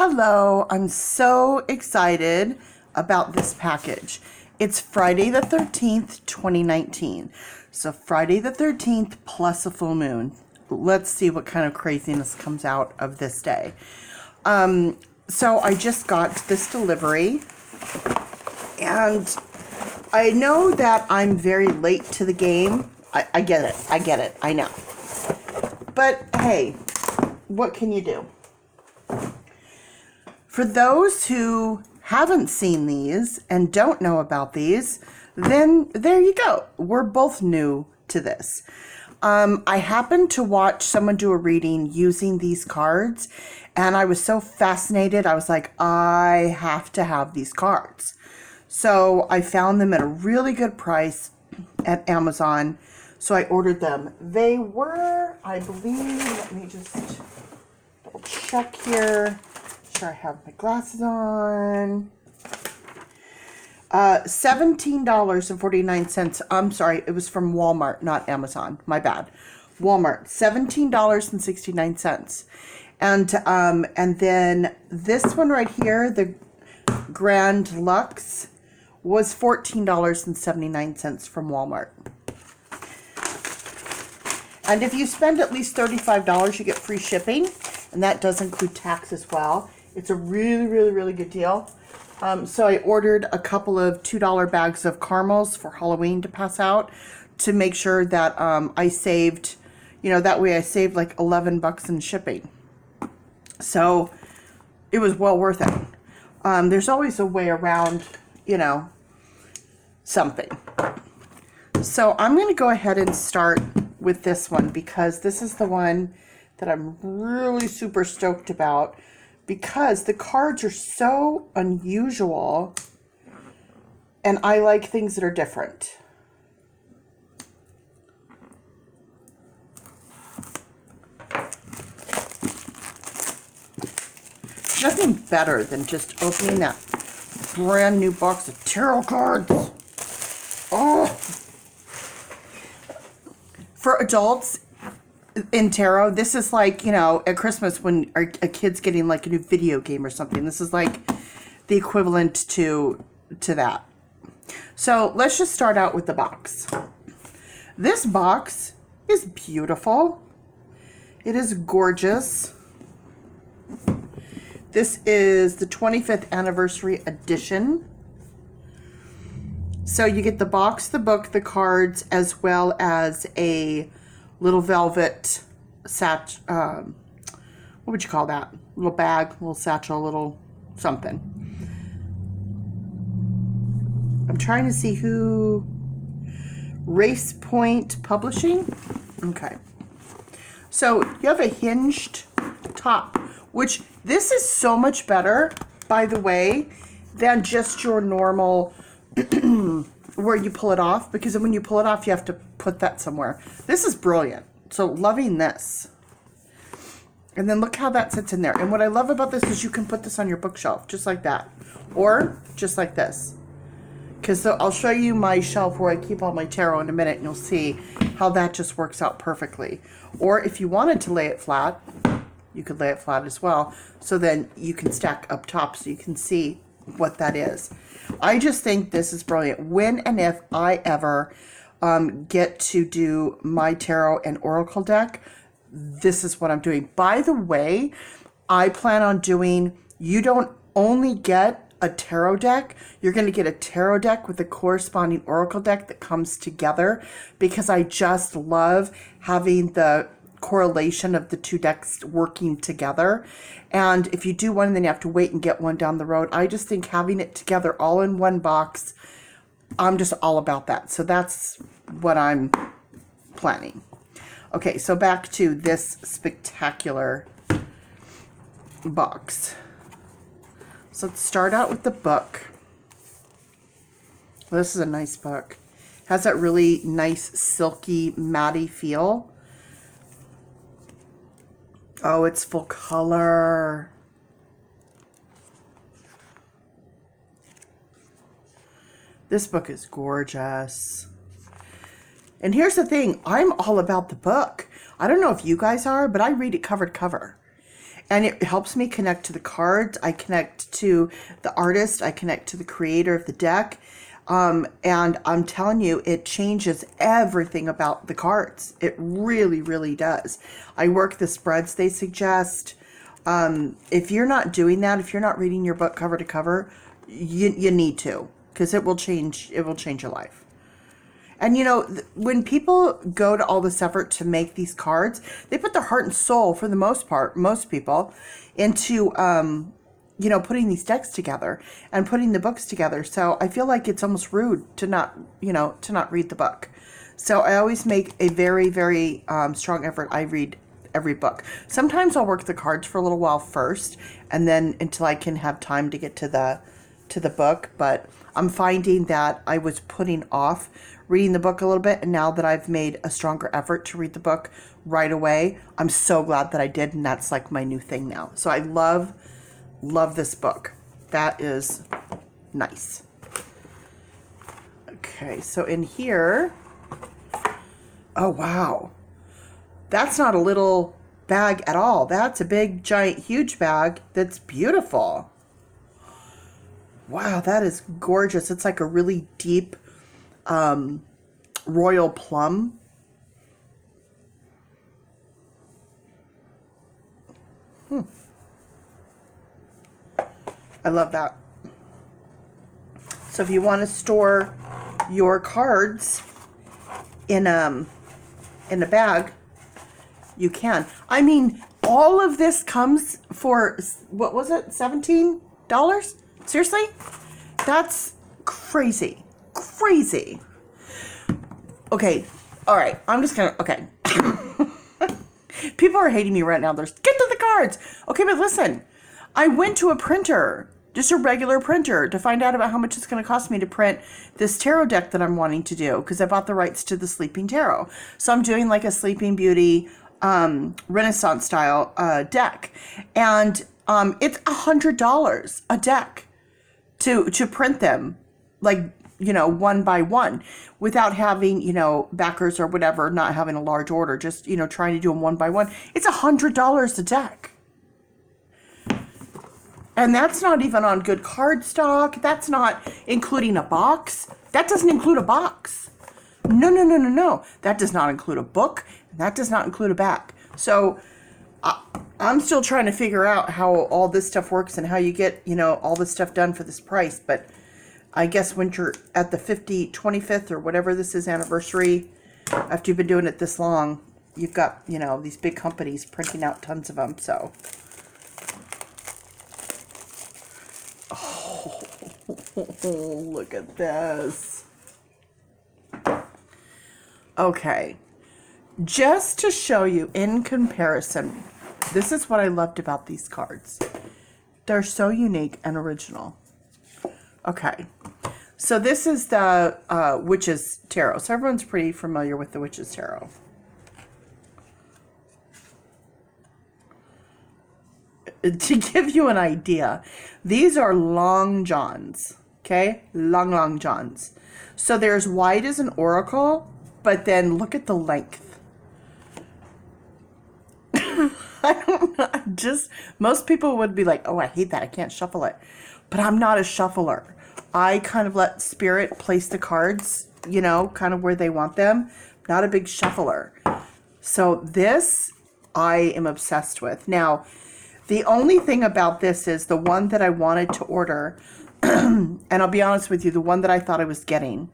Hello, I'm so excited about this package. It's Friday the 13th, 2019. So Friday the 13th plus a full moon. Let's see what kind of craziness comes out of this day. So I just got this delivery, and I know that I'm very late to the game. I get it, I know. But hey, what can you do? For those who haven't seen these and don't know about these, then there you go. We're both new to this. I happened to watch someone do a reading using these cards, and I was so fascinated. I was like, I have to have these cards. So I found them at a really good price at Amazon. So I ordered them. They were, I believe, let me just double check here. Sure, I have my glasses on. $17.49. I'm sorry, it was from Walmart, not Amazon. My bad. Walmart, $17.69. And then this one right here, the Grand Luxe, was $14.79 from Walmart. And if you spend at least $35, you get free shipping, and that does include tax as well. It's a really, really, really good deal. So I ordered a couple of $2 bags of caramels for Halloween to pass out to make sure that I saved, that way I saved like 11 bucks in shipping. So it was well worth it. There's always a way around, something. So I'm going to go ahead and start with this one because this is the one that I'm really super stoked about, because the cards are so unusual and I like things that are different. Nothing better than just opening that brand new box of tarot cards. Oh! For adults in tarot, this is like, at Christmas when a kid's getting like a new video game or something. This is like the equivalent to that. So let's just start out with the box. This box is beautiful. It is gorgeous. This is the 25th anniversary edition. So you get the box, the book, the cards, as well as a little velvet what would you call that? Little bag, little satchel, little something. I'm trying to see who... Race Point Publishing? Okay. So you have a hinged top, which this is so much better, by the way, than just your normal where you pull it off, because when you pull it off, you have to put that somewhere. This is brilliant. So loving this. And then look how that sits in there. And what I love about this is you can put this on your bookshelf, just like that. Or just like this. Because I'll show you my shelf where I keep all my tarot in a minute, and you'll see how that just works out perfectly. Or if you wanted to lay it flat, you could lay it flat as well. So then you can stack up top so you can see what that is. I just think this is brilliant. When and if I ever get to do my tarot and oracle deck, this is what I'm doing. By the way, I plan on doing, you don't only get a tarot deck, you're going to get a tarot deck with a corresponding oracle deck that comes together, because I just love having the correlation of the two decks working together. And if you do one and then you have to wait and get one down the road, I just think having it together all in one box, I'm just all about that. So that's what I'm planning. Okay, so back to this spectacular box. So let's start out with the book. Well, this is a nice book. Has that really nice silky matty feel. Oh, it's full color. This book is gorgeous. And here's the thing, I'm all about the book. I don't know if you guys are, but I read it cover to cover. And it helps me connect to the cards. I connect to the artist. I connect to the creator of the deck. And I'm telling you, it changes everything about the cards. It really, really does. I work the spreads they suggest. If you're not doing that, if you're not reading your book cover to cover, you need to, because it will change your life. And you know, when people go to all this effort to make these cards, they put their heart and soul, for the most part, most people, into, you know, putting these decks together and putting the books together. So I feel like it's almost rude to not, you know, to not read the book. So I always make a very, very strong effort. I read every book. Sometimes I'll work the cards for a little while first, and then until I can have time to get to the book. But I'm finding that I was putting off reading the book a little bit, and now that I've made a stronger effort to read the book right away, I'm so glad that I did, and that's like my new thing now. So I love this book. That is nice. Okay, so in here, oh wow, that's not a little bag at all. That's a big, giant, huge bag that's beautiful. Wow, that is gorgeous. It's like a really deep royal plum. I love that. So if you want to store your cards in a bag, you can. I mean, all of this comes for, what was it, $17? Seriously? That's crazy. Crazy. Okay. All right. I'm just gonna, okay. People are hating me right now. Get to the cards. Okay, but listen. I went to a printer, just a regular printer, to find out about how much it's going to cost me to print this tarot deck that I'm wanting to do, because I bought the rights to the Sleeping Tarot. So I'm doing like a Sleeping Beauty Renaissance style deck. And it's $100 a deck to print them, like, you know, one by one, without having, you know, backers or whatever, not having a large order, just, you know, trying to do them one by one. It's $100 a deck. And that's not even on good cardstock. That's not including a box. That doesn't include a box. No, no, no, no, no. That does not include a book. And that does not include a back. So I'm still trying to figure out how all this stuff works and how you get, you know, all this stuff done for this price. But I guess when you're at the 25th or whatever this is anniversary, after you've been doing it this long, you've got, you know, these big companies printing out tons of them. So, oh, look at this. Okay. Just to show you in comparison, this is what I loved about these cards. They're so unique and original. Okay. So this is the Witch's Tarot. So everyone's pretty familiar with the Witch's Tarot. To give you an idea, these are long johns. Okay? Long johns. So they're as wide as an oracle, but then look at the length. I don't know. Most people would be like, oh, I hate that. I can't shuffle it. But I'm not a shuffler. I kind of let Spirit place the cards, you know, kind of where they want them. Not a big shuffler. So this I am obsessed with. Now, the only thing about this is the one that I wanted to order, and I'll be honest with you, the one that I thought I was getting,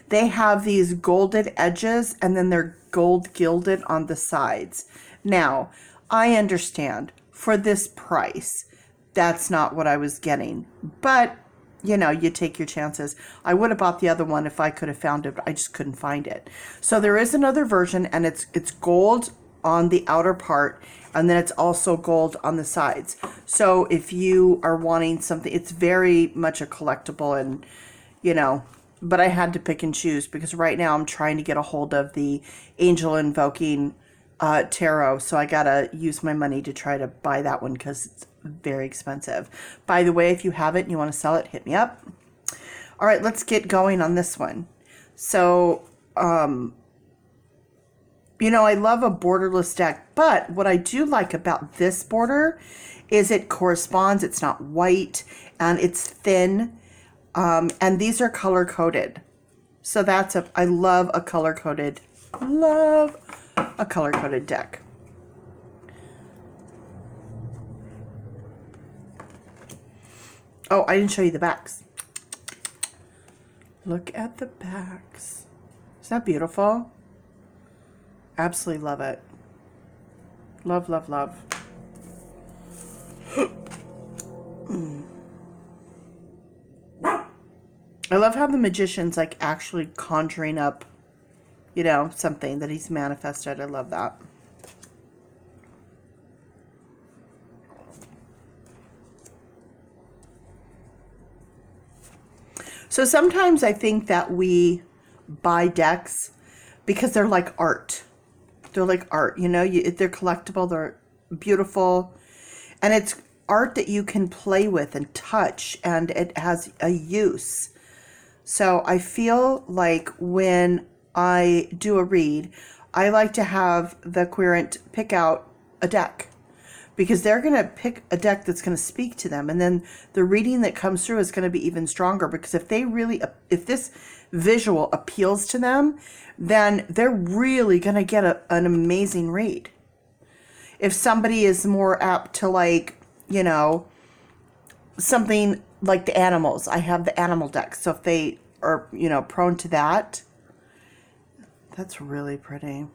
they have these golded edges and then they're gold gilded on the sides. Now, I understand for this price, that's not what I was getting. But, you know, you take your chances. I would have bought the other one if I could have found it, but I just couldn't find it. So there is another version, and it's gold on the outer part, and then it's also gold on the sides. So if you are wanting something, it's very much a collectible, and, you know, but I had to pick and choose because right now I'm trying to get a hold of the Angel Invoking Tarot. So I got to use my money to try to buy that one because it's very expensive. By the way, if you have it and you want to sell it, hit me up. All right, let's get going on this one. So You know, I love a borderless deck, but what I do like about this border is it corresponds. It's not white and it's thin. And these are color coded. So I love a color coded, deck. Oh, I didn't show you the backs. Look at the backs. Isn't that beautiful? Absolutely love it. Love, love, love. I love how the magician's like actually conjuring up, you know, something that he's manifested. I love that. So sometimes I think that we buy decks because they're like art. They're like art, you know, they're collectible, they're beautiful, and it's art that you can play with and touch, and it has a use. So I feel like when I do a read, I like to have the querent pick out a deck, because they're going to pick a deck that's going to speak to them. And then the reading that comes through is going to be even stronger, because if this visual appeals to them, then they're really going to get an amazing read. If somebody is more apt to, like, you know, something like the animals, I have the animal deck. So if they are, you know, prone to that, that's really pretty.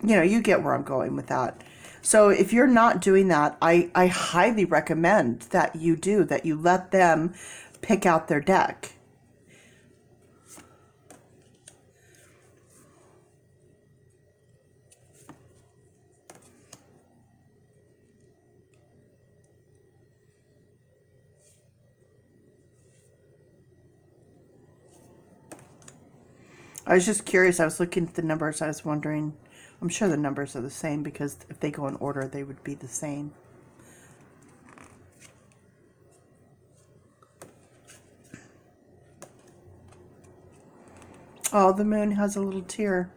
You know, you get where I'm going with that. So if you're not doing that, I highly recommend that you let them pick out their deck. I was just curious. I was looking at the numbers. I was wondering, I'm sure the numbers are the same, because if they go in order, they would be the same. Oh, the moon has a little tear.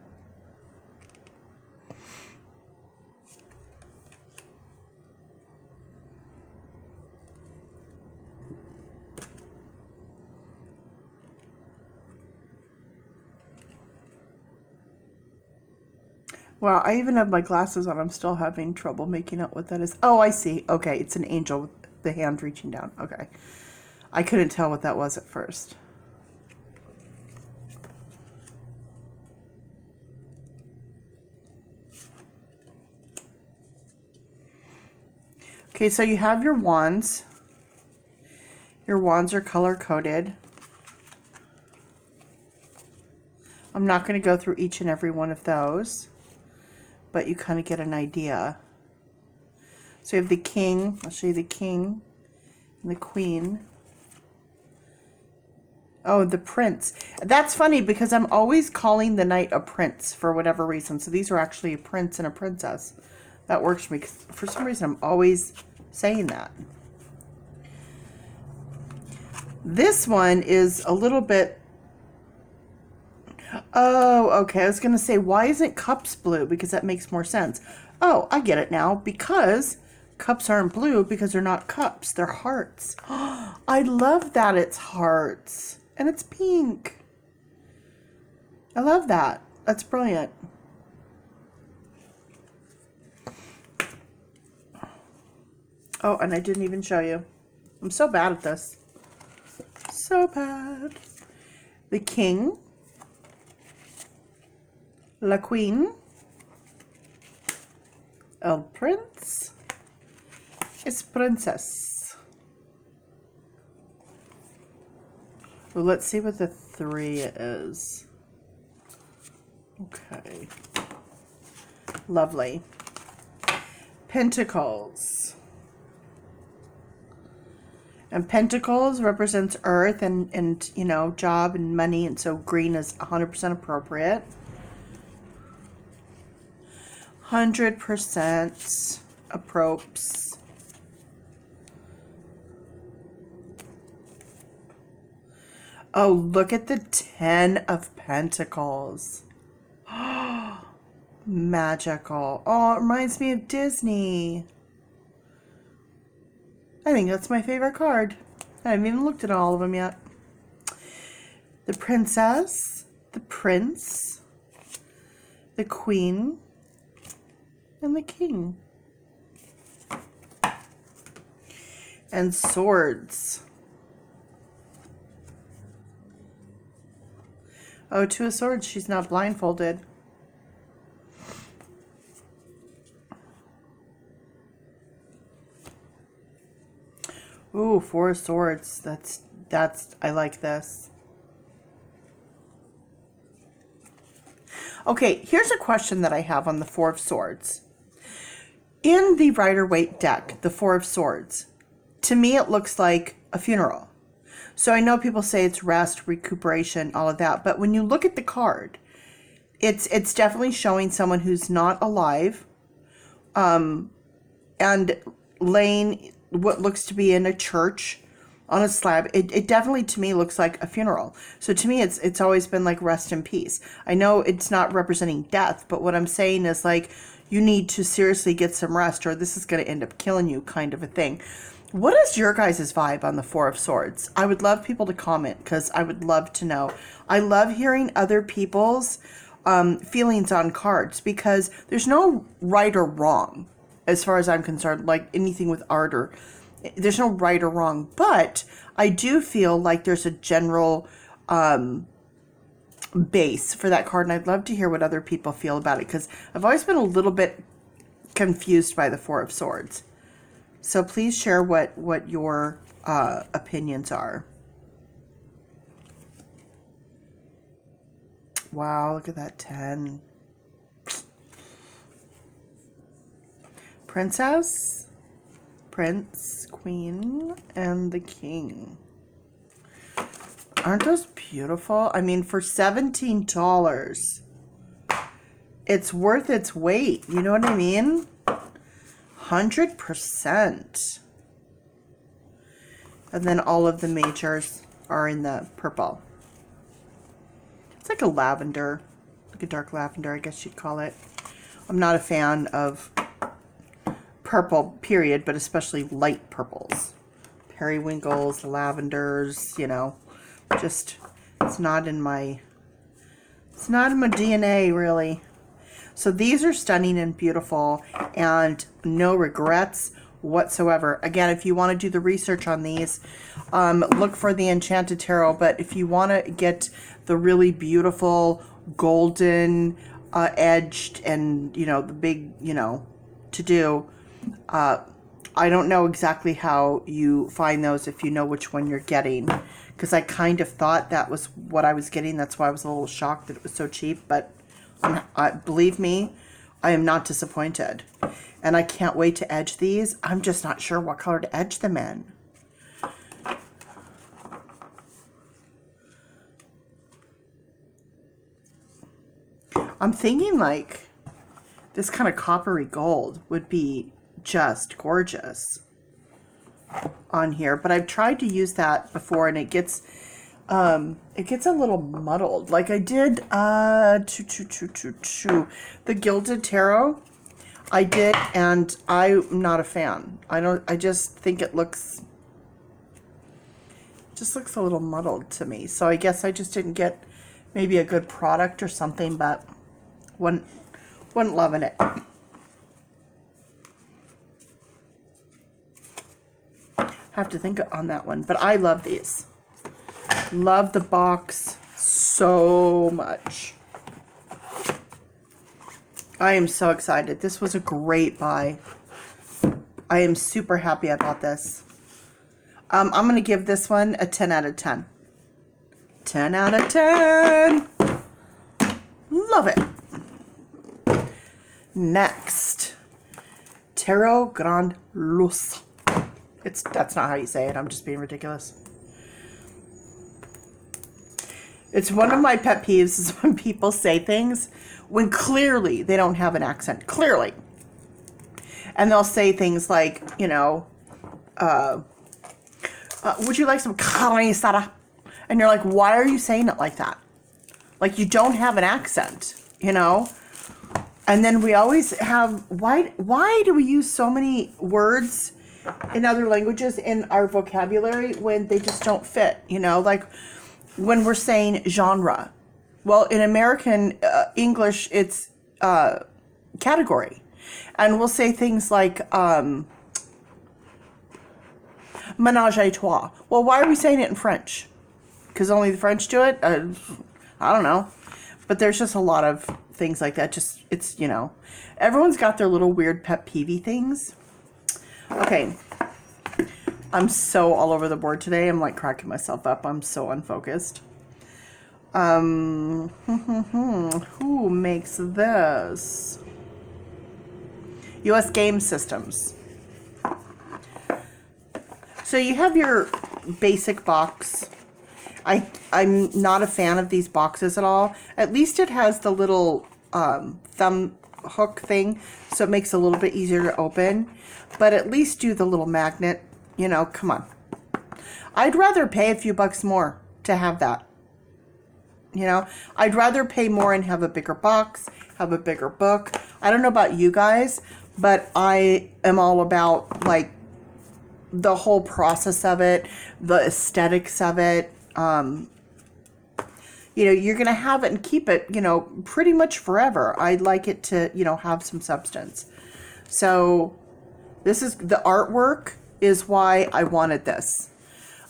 Wow, I even have my glasses on. I'm still having trouble making out what that is. Oh, I see. Okay, it's an angel with the hand reaching down. Okay. I couldn't tell what that was at first. Okay, so you have your wands. Your wands are color-coded. I'm not going to go through each and every one of those, but you kind of get an idea. So you have the king. I'll show you the king and the queen. Oh, the prince. That's funny, because I'm always calling the knight a prince for whatever reason. So these are actually a prince and a princess. That works for me, 'cause for some reason I'm always saying that. This one is a little bit... Oh, okay. I was going to say, why isn't cups blue? Because that makes more sense. Oh, I get it now. Because cups aren't blue, because they're not cups. They're hearts. I love that it's hearts. And it's pink. I love that. That's brilliant. Oh, and I didn't even show you. I'm so bad at this. So bad. The king. La queen. El prince. Es princess. Well, let's see what the 3 is. Okay. Lovely. Pentacles. And pentacles represents earth and you know, job and money, and so green is 100% appropriate. 100% appropriate. Oh, look at the 10 of Pentacles. Magical. Oh, it reminds me of Disney. I think that's my favorite card. I haven't even looked at all of them yet. The Princess, the Prince, the Queen, and the King. And Swords. Oh, Two of Swords, she's not blindfolded. Ooh, Four of Swords. That's I like this. Okay, here's a question that I have on the Four of Swords. In the Rider-Waite deck, the Four of Swords, to me it looks like a funeral. So I know people say it's rest, recuperation, all of that, but when you look at the card, it's definitely showing someone who's not alive, and laying what looks to be in a church on a slab. It definitely to me looks like a funeral. So to me it's always been like rest in peace. I know it's not representing death, but what I'm saying is like you need to seriously get some rest or this is going to end up killing you, kind of a thing. What is your guys' vibe on the Four of Swords? I would love people to comment because I would love to know. I love hearing other people's feelings on cards because there's no right or wrong as far as I'm concerned, like anything with art or there's no right or wrong, but I do feel like there's a general base for that card, and I'd love to hear what other people feel about it because I've always been a little bit confused by the Four of Swords. So please share what your opinions are. Wow, look at that 10. Princess, Prince, Queen, and the King. Aren't those beautiful? I mean, for $17, it's worth its weight. You know what I mean? 100%. And then all of the majors are in the purple. It's like a lavender, like a dark lavender, I guess you'd call it. I'm not a fan of purple, period, but especially light purples. Periwinkles, lavenders, you know, just, it's not in my DNA, really. So these are stunning and beautiful and no regrets whatsoever. Again, if you want to do the research on these, look for the Enchanted Tarot. But if you want to get the really beautiful golden edged and, you know, the big, you know, to do, I don't know exactly how you find those if you know which one you're getting. Because I kind of thought that was what I was getting. That's why I was a little shocked that it was so cheap. But believe me, I am not disappointed. And I can't wait to edge these. I'm just not sure what color to edge them in. I'm thinking like this kind of coppery gold would be just gorgeous on here. But I've tried to use that before and it gets a little muddled. Like I did the Gilded Tarot. I did, and I'm not a fan. I just think it looks a little muddled to me. So I guess I just didn't get maybe a good product or something, but wasn't loving it. Have to think on that one, but I love these. Love the box so much. I am so excited. This was a great buy. I am super happy I bought this. I'm going to give this one a 10 out of 10. 10 out of 10. Love it. Next. Tarot Grand Luz. That's not how you say it. I'm just being ridiculous. It's one of my pet peeves is when people say things when clearly they don't have an accent. Clearly. And they'll say things like, you know, would you like some carne asada? And you're like, why are you saying it like that? Like, you don't have an accent, you know? And then we always have, why do we use so many words in other languages in our vocabulary when they just don't fit, you know? Like, when we're saying genre. Well, in American English, it's category. And we'll say things like ménage à trois. Well, why are we saying it in French? Because only the French do it? I don't know. But there's just a lot of things like that. Just, it's, you know, everyone's got their little weird pet peeve things. Okay. I'm so all over the board today. I'm like cracking myself up. I'm so unfocused. Who makes this? US Game Systems. So you have your basic box. I'm not a fan of these boxes at all. At least it has the little thumb hook thing, so it makes it a little bit easier to open. But at least do the little magnet. You know, come on. I'd rather pay a few bucks more to have that. You know, I'd rather pay more and have a bigger box, have a bigger book. I don't know about you guys, but I am all about, like, the whole process of it, the aesthetics of it. You know, you're going to have it and keep it, you know, pretty much forever. I'd like it to, you know, have some substance. So this is the artwork is why I wanted this.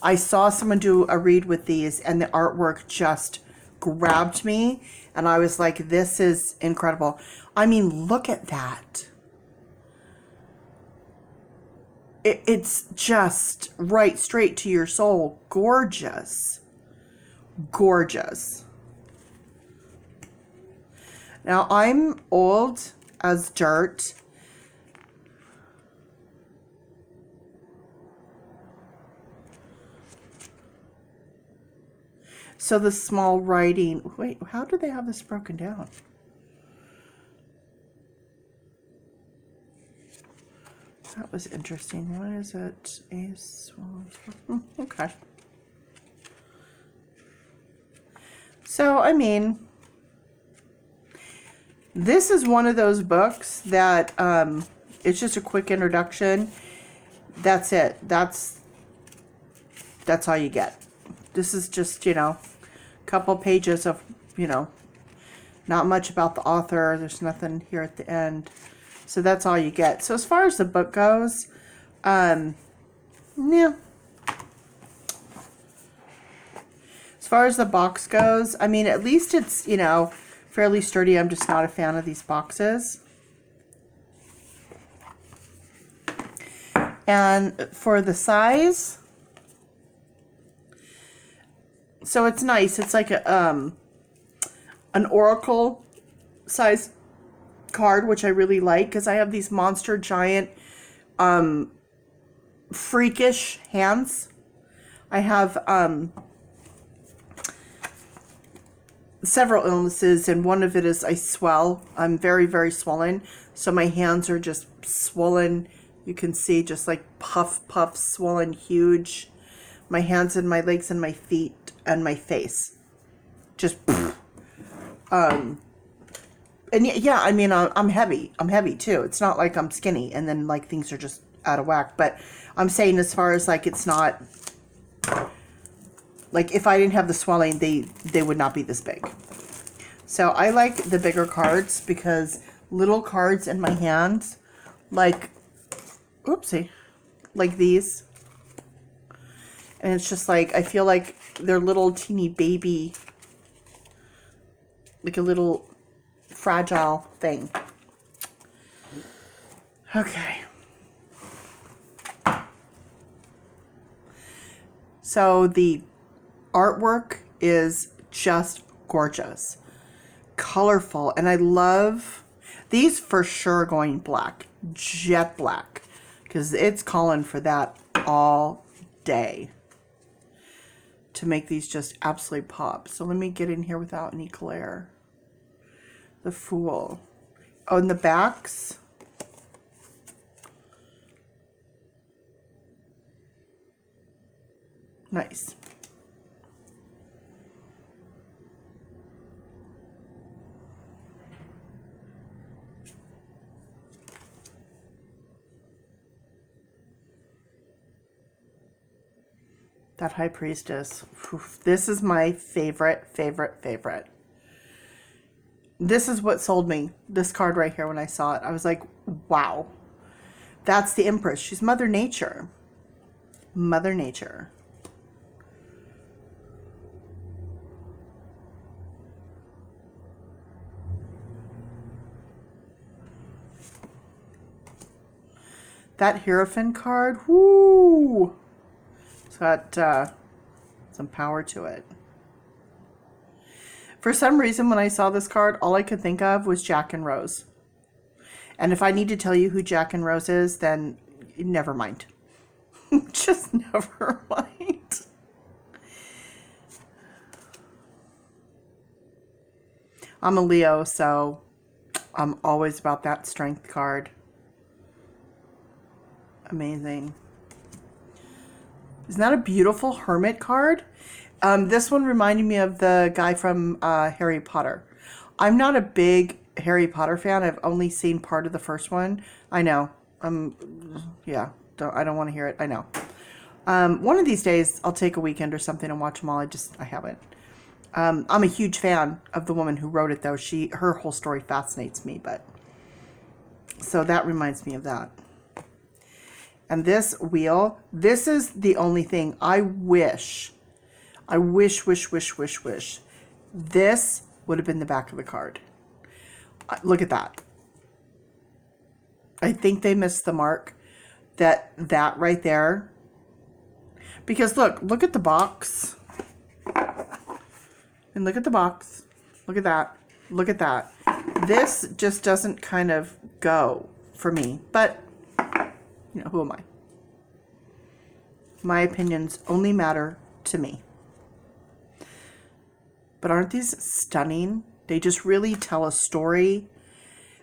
I saw someone do a read with these and the artwork just grabbed me and I was like, this is incredible. I mean, look at that. It's just right straight to your soul. Gorgeous. Gorgeous. Now, I'm old as dirt. So the small writing, wait, how do they have this broken down? That was interesting. What is it? Okay. So, I mean, this is one of those books that it's just a quick introduction. That's it. That's all you get. This is just, you know, a couple pages of, you know, not much about the author. There's nothing here at the end. So that's all you get. So as far as the book goes, yeah. As far as the box goes, I mean, at least it's, you know, fairly sturdy. I'm just not a fan of these boxes. And for the size, so it's nice. It's like a, an oracle size card, which I really like because I have these monster giant freakish hands. I have several illnesses and one of it is I swell. I'm very, very swollen, so my hands are just swollen. You can see just like puff swollen, huge. My hands and my legs and my feet and my face just and yeah, I mean, I'm heavy. I'm heavy too. It's not like I'm skinny and then like things are just out of whack. But I'm saying as far as like it's not, like if I didn't have the swelling, they would not be this big. So I like the bigger cards because little cards in my hands, like, oopsie, like these. And it's just like, I feel like they're little teeny baby, like a little fragile thing. Okay. So the artwork is just gorgeous, colorful, and I love these for sure going black, jet black, because it's calling for that all day to make these just absolutely pop. So let me get in here without any glare. The Fool. Oh, and the backs. Nice. That High Priestess. This is my favorite. This is what sold me, this card right here when I saw it. I was like, wow. That's the Empress. She's Mother Nature. Mother Nature. That Hierophant card, whoo! It's got some power to it. For some reason, when I saw this card, all I could think of was Jack and Rose. And if I need to tell you who Jack and Rose is, then never mind. Just never mind. I'm a Leo, so I'm always about that strength card. Amazing. Isn't that a beautiful Hermit card? This one reminded me of the guy from Harry Potter. I'm not a big Harry Potter fan. I've only seen part of the first one. I know. Yeah. I don't want to hear it. I know. One of these days, I'll take a weekend or something and watch them all. I haven't. I'm a huge fan of the woman who wrote it, though. Her whole story fascinates me, but so that reminds me of that. And this wheel, this is the only thing I wish. This would have been the back of the card. Look at that. I think they missed the mark. That right there. Because look at the box. And look at the box. Look at that. Look at that. This just doesn't kind of go for me. But, you know, who am I? My opinions only matter to me. But aren't these stunning? They just really tell a story.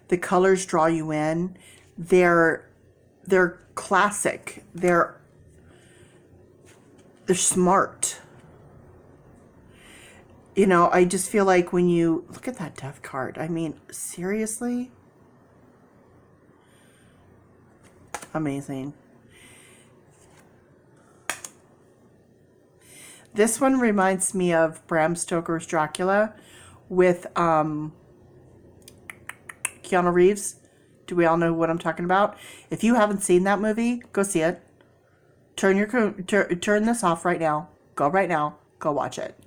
The colors draw you in. They're classic. They're smart. You know, I just feel like when you look at that Death card, I mean, seriously? Amazing. This one reminds me of Bram Stoker's Dracula with Keanu Reeves. Do we all know what I'm talking about? If you haven't seen that movie, go see it. Turn this off right now. Go right now. Go watch it.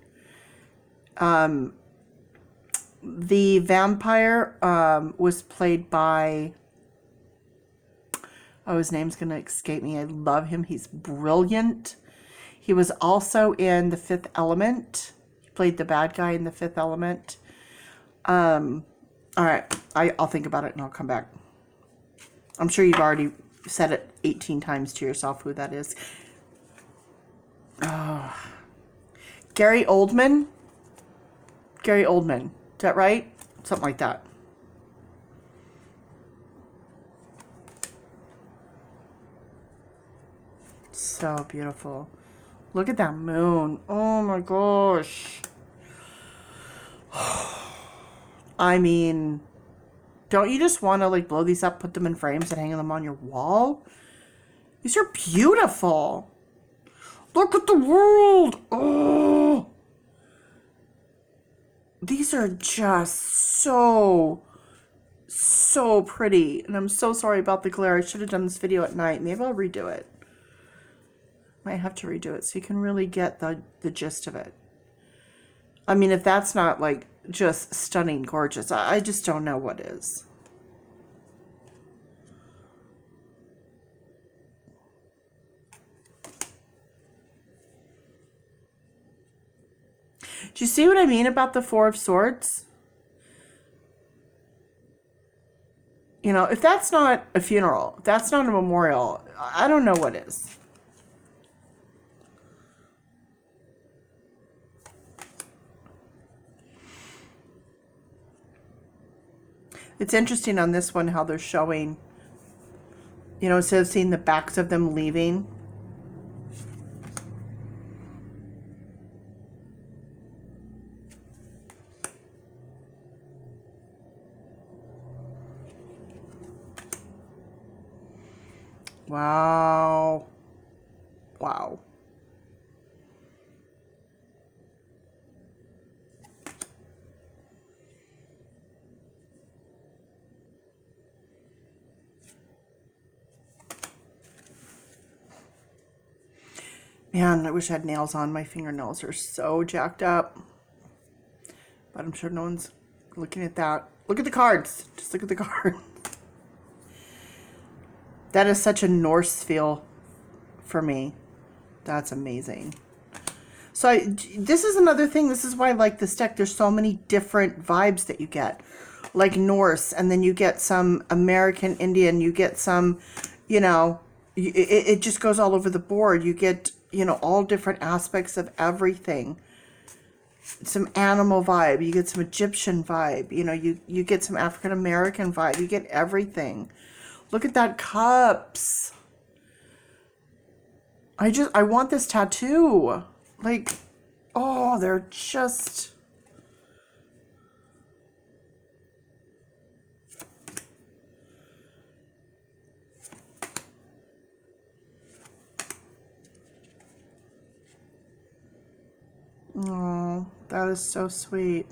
The vampire was played by, oh, his name's going to escape me. I love him. He's brilliant. He was also in The Fifth Element. He played the bad guy in The Fifth Element. All right. I'll think about it and I'll come back. I'm sure you've already said it 18 times to yourself who that is. Oh. Gary Oldman. Gary Oldman. Is that right? Something like that. So beautiful. Look at that moon. Oh my gosh. I mean, don't you just want to like blow these up, put them in frames and hang them on your wall? These are beautiful. Look at the world. Oh. These are just so pretty. And I'm so sorry about the glare. I should have done this video at night. Maybe I'll redo it. Might have to redo it so you can really get the gist of it. I mean, if that's not like just stunning gorgeous, I just don't know what is. Do you see what I mean about the Four of Swords? You know, if that's not a funeral, if that's not a memorial, I don't know what is. It's interesting on this one how they're showing, you know, instead of seeing the backs of them leaving. Wow. Wow. Man, I wish I had nails on. My fingernails are so jacked up. But I'm sure no one's looking at that. Look at the cards. Just look at the card. That is such a Norse feel for me. That's amazing. So this is another thing. This is why I like this deck. There's so many different vibes that you get. Like Norse, and then you get some American Indian. You get some, you know, it just goes all over the board. You get, you know, all different aspects of everything. Some animal vibe. You get some Egyptian vibe. You know, you get some African American vibe. You get everything. Look at that cups. I want this tattoo. Like, oh, they're just... Oh, that is so sweet.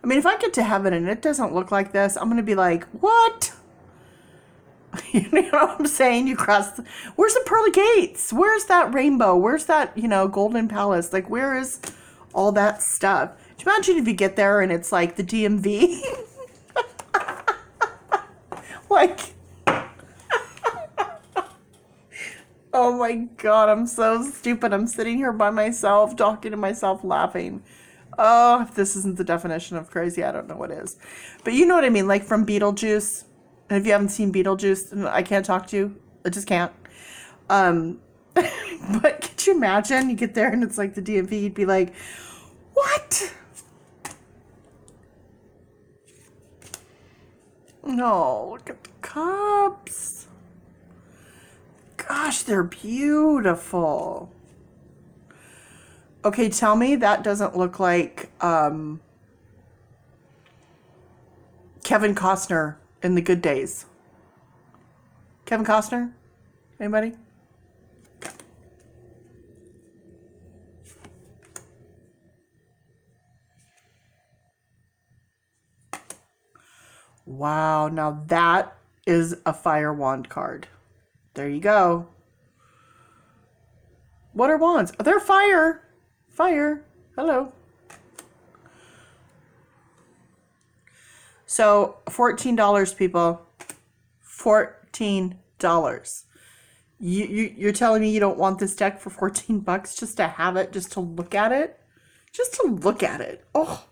I mean, if I get to heaven and it doesn't look like this, I'm going to be like, what? You know what I'm saying? You cross... Where's the pearly gates? Where's that rainbow? Where's that, you know, golden palace? Like, where is all that stuff? Do you imagine if you get there and it's like the DMV? Like... Oh my God, I'm so stupid. I'm sitting here by myself, talking to myself, laughing. Oh, if this isn't the definition of crazy, I don't know what is. But you know what I mean, like from Beetlejuice. And if you haven't seen Beetlejuice, I can't talk to you. I just can't. But could you imagine? You get there and it's like the DMV, you'd be like, what? No, look at the cups. Gosh, they're beautiful. Okay, tell me that doesn't look like Kevin Costner in The Good Days. Kevin Costner? Anybody? Wow, now that is a fire wand card. There you go. What are wands? Oh, they're fire. Fire. Hello. So $14, people. $14. You're telling me you don't want this deck for 14 bucks just to have it, just to look at it? Just to look at it. Oh.